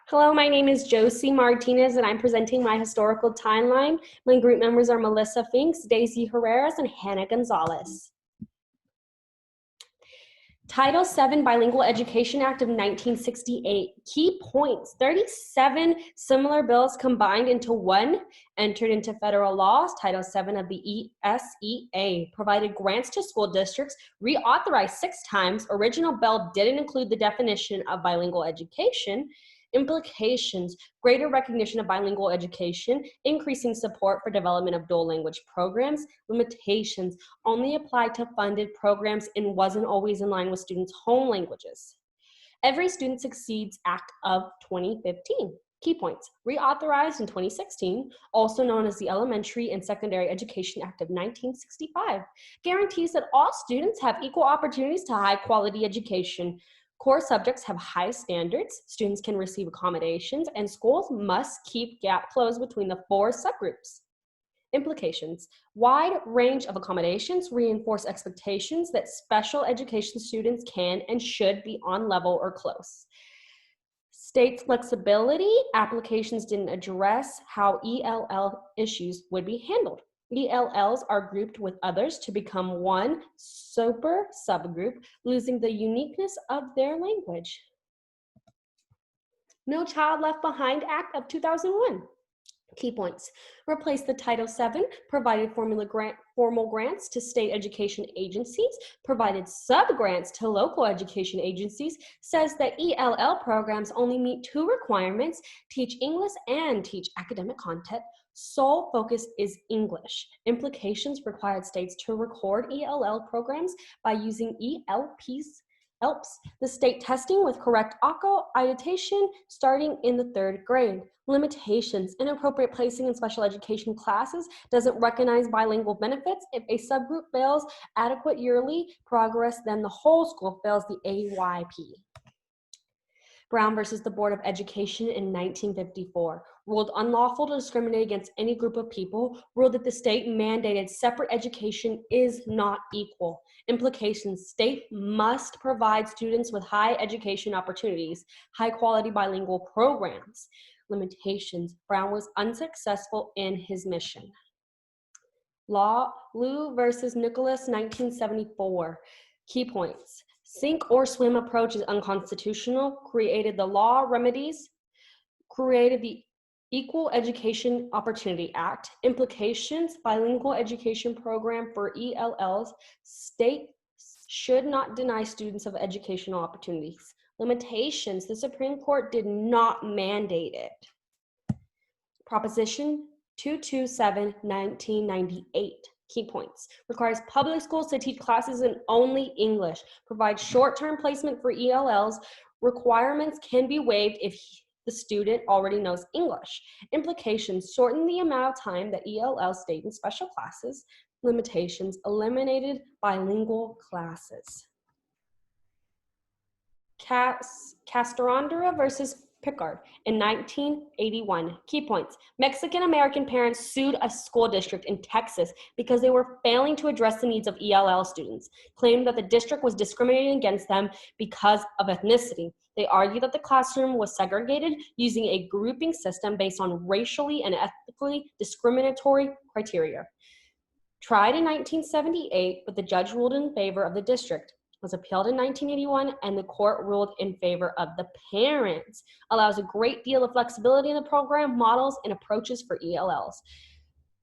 Hello, my name is Josie Martinez, and I'm presenting my historical timeline. My group members are Melissa Finks, Daisy Herreras, and Hannah Gonzalez. Title VII Bilingual Education Act of 1968. Key points: 37 similar bills combined into one, entered into federal laws. Title VII of the ESEA provided grants to school districts, reauthorized 6 times. Original bill didn't include the definition of bilingual education. Implications: greater recognition of bilingual education, increasing support for development of dual language programs. Limitations: only applied to funded programs and wasn't always in line with students' home languages. Every Student Succeeds Act of 2015. Key points: reauthorized in 2016, also known as the Elementary and Secondary Education Act of 1965, guarantees that all students have equal opportunities to high quality education. Core subjects have high standards, students can receive accommodations, and schools must keep gap closed between the 4 subgroups. Implications: wide range of accommodations reinforce expectations that special education students can and should be on level or close. States flexibility: applications didn't address how ELL issues would be handled. ELLs are grouped with others to become one super subgroup, losing the uniqueness of their language. No Child Left Behind Act of 2001. Key points: replace the Title VII, provided formal grants to state education agencies, provided sub-grants to local education agencies, says that ELL programs only meet 2 requirements: teach English and teach academic content. Sole focus is English. Implications: required states to record ELL programs by using ELPs, the state testing with correct accreditation starting in the 3rd grade. Limitations: inappropriate placing in special education classes, doesn't recognize bilingual benefits. If a subgroup fails adequate yearly progress, then the whole school fails the AYP. Brown versus the Board of Education in 1954, ruled unlawful to discriminate against any group of people, ruled that the state mandated separate education is not equal. Implications: state must provide students with high education opportunities, high quality bilingual programs. Limitations: Brown was unsuccessful in his mission. Liu versus Nicholas, 1974. Key points: sink or swim approach is unconstitutional, created the law remedies, created the Equal Education Opportunity Act. Implications: bilingual education program for ELLs, state should not deny students of educational opportunities. Limitations: the Supreme Court did not mandate it. Proposition 227, 1998. Key points: requires public schools to teach classes in only English, provide short-term placement for ELLs, requirements can be waived if the student already knows English. Implications: shorten the amount of time that ELLs stay in special classes. Limitations: eliminated bilingual classes. Castrandra versus Pickard in 1981. Key points: Mexican-American parents sued a school district in Texas because they were failing to address the needs of ELL students, claimed that the district was discriminating against them because of ethnicity. They argued that the classroom was segregated using a grouping system based on racially and ethnically discriminatory criteria. Tried in 1978, but the judge ruled in favor of the district. Was appealed in 1981, and the court ruled in favor of the parents. Allows a great deal of flexibility in the program, models, and approaches for ELLs.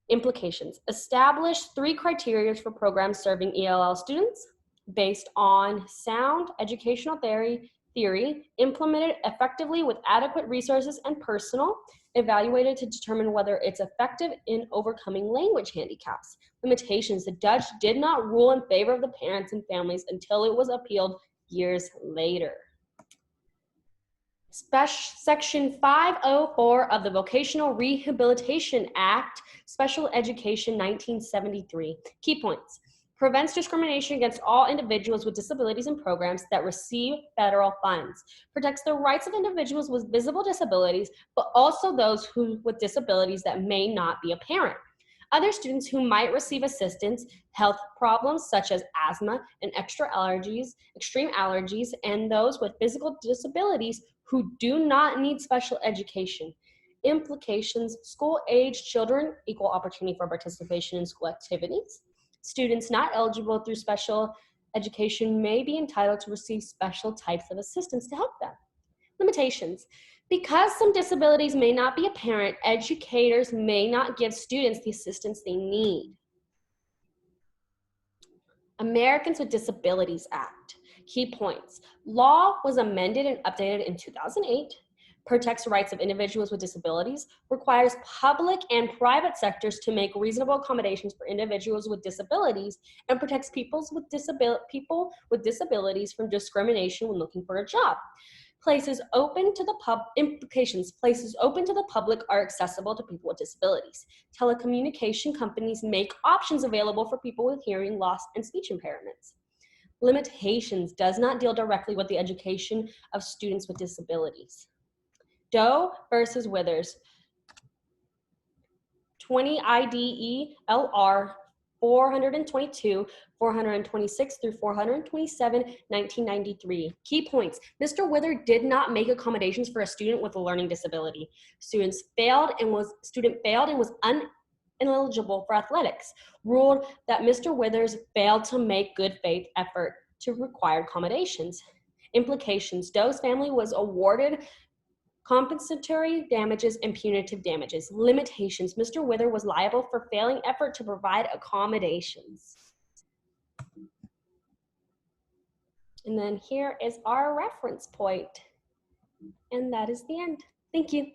Implications: establish 3 criteria for programs serving ELL students based on sound educational theory, implemented effectively with adequate resources and personnel, evaluated to determine whether it's effective in overcoming language handicaps. Limitations: the judge did not rule in favor of the parents and families until it was appealed years later. Section 504 of the Vocational Rehabilitation Act, Special Education 1973. Key points: prevents discrimination against all individuals with disabilities in programs that receive federal funds, protects the rights of individuals with visible disabilities, but also those with disabilities that may not be apparent, Other students who might receive assistance, health problems such as asthma and extreme allergies, and those with physical disabilities who do not need special education. Implications: school-age children, equal opportunity for participation in school activities. Students not eligible through special education may be entitled to receive special types of assistance to help them. Limitations: because some disabilities may not be apparent, educators may not give students the assistance they need. Americans with Disabilities Act. Key points. Law was amended and updated in 2008, protects rights of individuals with disabilities, requires public and private sectors to make reasonable accommodations for individuals with disabilities, and protects people with disabilities from discrimination when looking for a job. Implications: places open to the public are accessible to people with disabilities. Telecommunication companies make options available for people with hearing loss and speech impairments. Limitations: does not deal directly with the education of students with disabilities. Doe versus Withers, 20 IDE LR 422, 426 through 427, 1993. Key points. Mr. Wither did not make accommodations for a student with a learning disability. Student failed and was ineligible for athletics. Ruled that Mr. Withers failed to make good faith effort to require accommodations. Implications: Doe's family was awarded compensatory damages and punitive damages. Limitations: Mr. Wither was liable for failing effort to provide accommodations. And then here is our reference point. And that is the end. Thank you.